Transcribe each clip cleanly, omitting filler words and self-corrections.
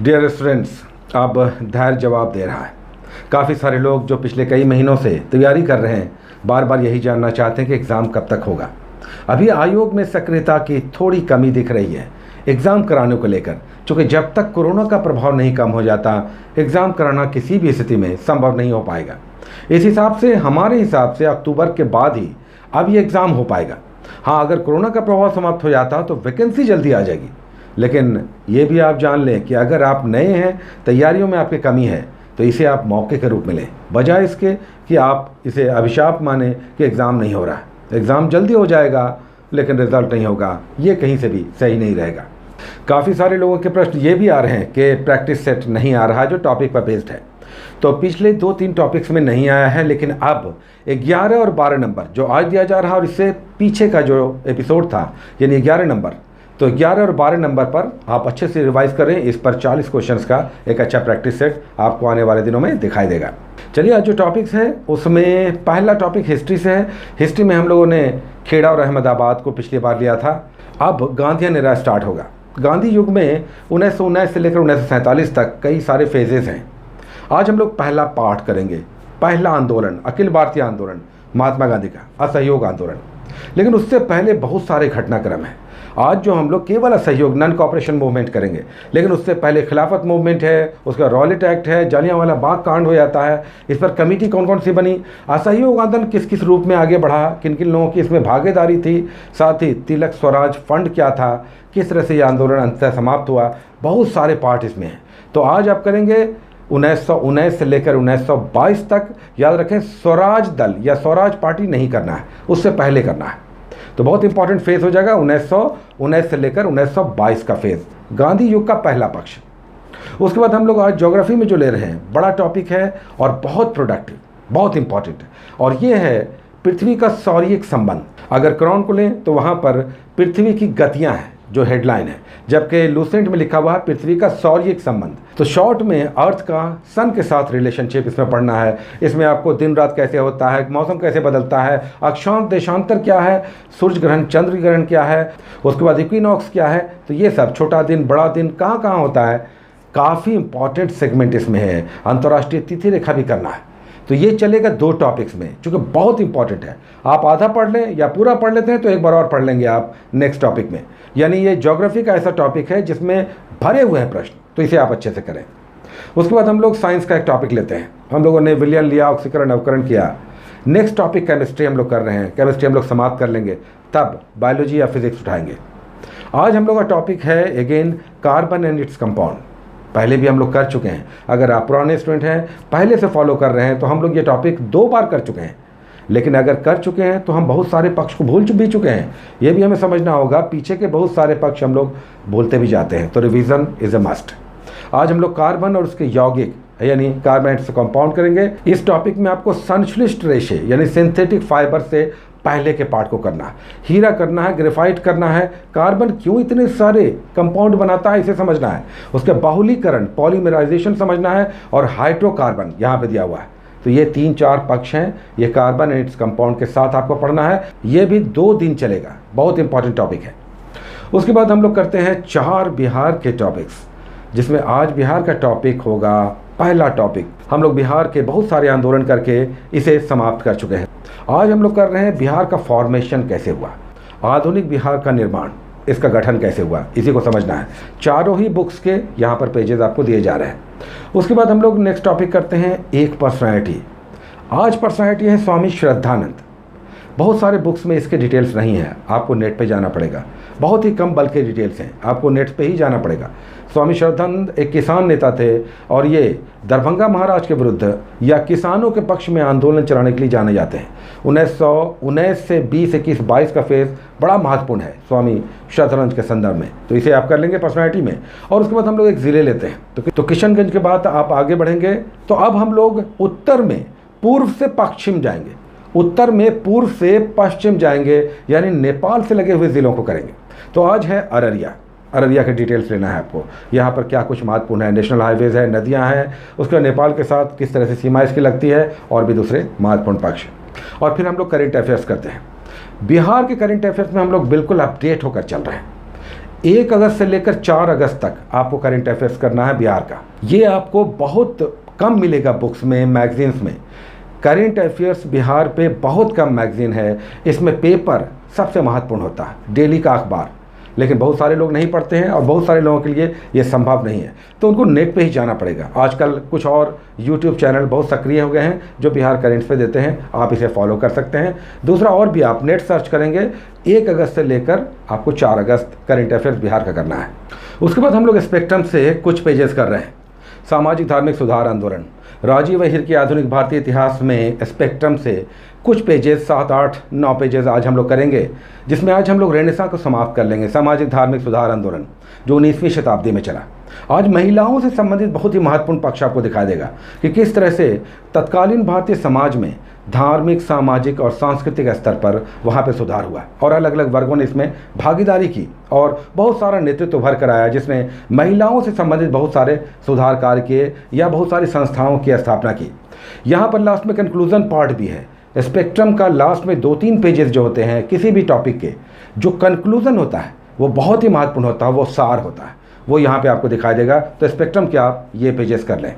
Dear students, अब धैर्य जवाब दे रहा है। काफ़ी सारे लोग जो पिछले कई महीनों से तैयारी कर रहे हैं, बार बार यही जानना चाहते हैं कि एग्ज़ाम कब तक होगा। अभी आयोग में सक्रियता की थोड़ी कमी दिख रही है एग्ज़ाम कराने को लेकर, क्योंकि जब तक कोरोना का प्रभाव नहीं कम हो जाता, एग्ज़ाम कराना किसी भी स्थिति में संभव नहीं हो पाएगा। इस हिसाब से हमारे हिसाब से अक्टूबर के बाद ही अब ये एग्ज़ाम हो पाएगा। हाँ, अगर कोरोना का प्रभाव समाप्त हो जाता तो वैकेंसी जल्दी आ जाएगी। लेकिन ये भी आप जान लें कि अगर आप नए हैं, तैयारियों में आपकी कमी है, तो इसे आप मौके के रूप में लें, बजाय इसके कि आप इसे अभिशाप माने कि एग्ज़ाम नहीं हो रहा है। एग्ज़ाम जल्दी हो जाएगा लेकिन रिजल्ट नहीं होगा, ये कहीं से भी सही नहीं रहेगा। काफ़ी सारे लोगों के प्रश्न ये भी आ रहे हैं कि प्रैक्टिस सेट नहीं आ रहा है जो टॉपिक पर बेस्ड है। तो पिछले 2-3 टॉपिक्स में नहीं आया है, लेकिन अब 11 और 12 नंबर जो आज दिया जा रहा है और इससे पीछे का जो एपिसोड था यानी 11 नंबर, तो 11 और 12 नंबर पर आप अच्छे से रिवाइज करें। इस पर 40 क्वेश्चंस का एक अच्छा प्रैक्टिस सेट आपको आने वाले दिनों में दिखाई देगा। चलिए, आज जो टॉपिक्स हैं उसमें पहला टॉपिक हिस्ट्री से है। हिस्ट्री में हम लोगों ने खेड़ा और अहमदाबाद को पिछली बार लिया था। अब गांधीयन एरा स्टार्ट होगा। गांधी युग में 1919 से लेकर 1947 तक कई सारे फेजेस हैं। आज हम लोग पहला पार्ट करेंगे, पहला आंदोलन, अखिल भारतीय आंदोलन, महात्मा गांधी का असहयोग आंदोलन। लेकिन उससे पहले बहुत सारे घटनाक्रम हैं। आज जो हम लोग केवल असहयोग नॉन कॉपरेशन मूवमेंट करेंगे, लेकिन उससे पहले खिलाफत मूवमेंट है, उसका रॉलेट एक्ट है, जालियांवाला बाग कांड हो जाता है। इस पर कमेटी कौन कौन सी बनी, असहयोग आंदोलन किस किस रूप में आगे बढ़ा, किन किन लोगों की इसमें भागीदारी थी, साथ ही तिलक स्वराज फंड क्या था, किस तरह से ये आंदोलन अंततः समाप्त हुआ। बहुत सारे पार्ट इसमें हैं। तो आज आप करेंगे 1919 से लेकर 1922 तक। याद रखें, स्वराज दल या स्वराज पार्टी नहीं करना है, उससे पहले करना है। तो बहुत इंपॉर्टेंट फेज हो जाएगा 1919 से लेकर 1922 का फेज, गांधी युग का पहला पक्ष। उसके बाद हम लोग आज ज्योग्राफी में जो ले रहे हैं, बड़ा टॉपिक है और बहुत प्रोडक्टिव, बहुत इंपॉर्टेंट है, और ये है पृथ्वी का सौरियिक संबंध। अगर क्रॉन को लें तो वहाँ पर पृथ्वी की गतियाँ हैं जो हेडलाइन है, जबकि लूसेंट में लिखा हुआ है पृथ्वी का सौरियिक संबंध। तो शॉर्ट में अर्थ का सन के साथ रिलेशनशिप इसमें पढ़ना है। इसमें आपको दिन रात कैसे होता है, मौसम कैसे बदलता है, अक्षांश देशांतर क्या है, सूर्य ग्रहण चंद्र ग्रहण क्या है, उसके बाद इक्विनॉक्स क्या है। तो ये सब छोटा दिन बड़ा दिन कहाँ कहाँ होता है, काफ़ी इंपॉर्टेंट सेगमेंट इसमें है। अंतर्राष्ट्रीय तिथि रेखा भी करना है। तो ये चलेगा 2 टॉपिक्स में, चूँकि बहुत इंपॉर्टेंट है। आप आधा पढ़ लें या पूरा पढ़ लेते हैं तो एक बार और पढ़ लेंगे आप नेक्स्ट टॉपिक में। यानी ये ज्योग्राफी का ऐसा टॉपिक है जिसमें भरे हुए हैं प्रश्न, तो इसे आप अच्छे से करें। उसके बाद हम लोग साइंस का एक टॉपिक लेते हैं। हम लोगों ने विलयन लिया, ऑक्सीकरण अवकरण किया। नेक्स्ट टॉपिक केमिस्ट्री हम लोग कर रहे हैं। केमिस्ट्री हम लोग समाप्त कर लेंगे, तब बायोलॉजी या फिजिक्स उठाएंगे। आज हम लोग का टॉपिक है again carbon and its compound. पहले भी हम लोग कर चुके हैं। अगर आप पुराने स्टूडेंट हैं, पहले से फॉलो कर रहे हैं, तो हम लोग ये टॉपिक 2 बार कर चुके हैं। लेकिन अगर कर चुके हैं तो हम बहुत सारे पक्ष को भूल भी चुके हैं। ये भी हमें समझना होगा, पीछे के बहुत सारे पक्ष हम लोग भूलते भी जाते हैं। तो रिवीजन इज अ मस्ट। आज हम लोग कार्बन और उसके यौगिक यानी कार्बन से कंपाउंड करेंगे। इस टॉपिक में आपको संश्लिष्ट रेशे यानी सिंथेटिक फाइबर से पहले के पार्ट को करना है। हीरा करना है, ग्रेफाइट करना है। कार्बन क्यों इतने सारे कंपाउंड बनाता है इसे समझना है। उसके बाहुलीकरण पॉलीमराइजेशन समझना है, और हाइड्रोकार्बन यहाँ पे दिया हुआ है। तो ये 3-4 पक्ष हैं। ये कार्बन एंड इट्स कंपाउंड के साथ आपको पढ़ना है। ये भी 2 दिन चलेगा, बहुत इंपॉर्टेंट टॉपिक है। उसके बाद हम लोग करते हैं 4 बिहार के टॉपिक्स, जिसमें आज बिहार का टॉपिक होगा पहला टॉपिक। हम लोग बिहार के बहुत सारे आंदोलन करके इसे समाप्त कर चुके हैं। आज हम लोग कर रहे हैं बिहार का फॉर्मेशन कैसे हुआ, आधुनिक बिहार का निर्माण, इसका गठन कैसे हुआ, इसी को समझना है। चारों ही बुक्स के यहाँ पर पेजेस आपको दिए जा रहे हैं। उसके बाद हम लोग नेक्स्ट टॉपिक करते हैं एक पर्सनैलिटी। आज पर्सनैलिटी है स्वामी श्रद्धानंद। बहुत सारे बुक्स में इसके डिटेल्स नहीं है, आपको नेट पे जाना पड़ेगा। बहुत ही कम बल्कि डिटेल्स हैं, आपको नेट पे ही जाना पड़ेगा। स्वामी श्रद्धानंद एक किसान नेता थे, और ये दरभंगा महाराज के विरुद्ध या किसानों के पक्ष में आंदोलन चलाने के लिए जाने जाते हैं। 1919 से 20-21-22 का फेज बड़ा महत्वपूर्ण है स्वामी श्रद्धानंद के संदर्भ में। तो इसे आप कर लेंगे पर्सनैलिटी में। और उसके बाद हम लोग एक ज़िले लेते हैं। तो किशनगंज के बाद आप आगे बढ़ेंगे। तो अब हम लोग उत्तर में पूर्व से पश्चिम जाएंगे, उत्तर में पूर्व से पश्चिम जाएंगे, यानी नेपाल से लगे हुए ज़िलों को करेंगे। तो आज है अररिया। अररिया के डिटेल्स लेना है आपको। यहाँ पर क्या कुछ महत्वपूर्ण है, नेशनल हाईवेज है, नदियाँ हैं, उसके नेपाल के साथ किस तरह से सीमा इसकी लगती है, और भी दूसरे महत्वपूर्ण पक्ष। और फिर हम लोग करेंट अफेयर्स करते हैं। बिहार के करेंट अफेयर्स में हम लोग बिल्कुल अपडेट होकर चल रहे हैं। 1 अगस्त से लेकर 4 अगस्त तक आपको करंट अफेयर्स करना है बिहार का। ये आपको बहुत कम मिलेगा बुक्स में, मैगजीन्स में। करंट अफेयर्स बिहार पे बहुत कम मैगजीन है। इसमें पेपर सबसे महत्वपूर्ण होता है, डेली का अखबार, लेकिन बहुत सारे लोग नहीं पढ़ते हैं और बहुत सारे लोगों के लिए ये संभव नहीं है, तो उनको नेट पे ही जाना पड़ेगा। आजकल कुछ और यूट्यूब चैनल बहुत सक्रिय हो गए हैं जो बिहार करेंट्स पे देते हैं, आप इसे फॉलो कर सकते हैं। दूसरा, और भी आप नेट सर्च करेंगे, 1 अगस्त से लेकर आपको 4 अगस्त करंट अफेयर्स बिहार का करना है। उसके बाद हम लोग स्पेक्ट्रम से कुछ पेजेस कर रहे हैं। सामाजिक धार्मिक सुधार आंदोलन, राजीव अहिर के आधुनिक भारतीय इतिहास में स्पेक्ट्रम से कुछ पेजेस, 7, 8, 9 पेजेस आज हम लोग करेंगे, जिसमें आज हम लोग रेनेसां को समाप्त कर लेंगे। सामाजिक धार्मिक सुधार आंदोलन जो 19वीं शताब्दी में चला, आज महिलाओं से संबंधित बहुत ही महत्वपूर्ण पक्ष आपको दिखाई देगा कि किस तरह से तत्कालीन भारतीय समाज में धार्मिक, सामाजिक और सांस्कृतिक स्तर पर वहाँ पे सुधार हुआ और अलग अलग वर्गों ने इसमें भागीदारी की और बहुत सारा नेतृत्व भर कर आया, जिसने महिलाओं से संबंधित बहुत सारे सुधार कार्य किए या बहुत सारी संस्थाओं की स्थापना की। यहाँ पर लास्ट में कंक्लूजन पार्ट भी है। स्पेक्ट्रम का लास्ट में 2-3 पेजेस जो होते हैं किसी भी टॉपिक के, जो कंक्लूजन होता है वो बहुत ही महत्वपूर्ण होता है, वो सार होता है, वो यहाँ पे आपको दिखाई देगा। तो स्पेक्ट्रम के आप ये पेजेस कर लें।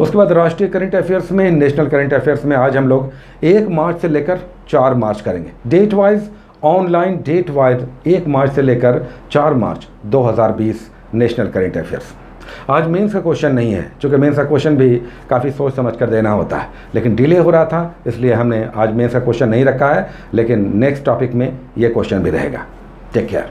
उसके बाद राष्ट्रीय करंट अफेयर्स में, नेशनल करंट अफेयर्स में आज हम लोग 1 मार्च से लेकर 4 मार्च करेंगे। Date wise online, date wise 1 मार्च से लेकर 4 मार्च 2020 नेशनल करंट अफेयर्स। आज मेंस का क्वेश्चन नहीं है, क्योंकि मेंस का क्वेश्चन भी काफ़ी सोच समझ कर देना होता है, लेकिन डिले हो रहा था इसलिए हमने आज मेंस का क्वेश्चन नहीं रखा है, लेकिन नेक्स्ट टॉपिक में ये क्वेश्चन भी रहेगा। Take care.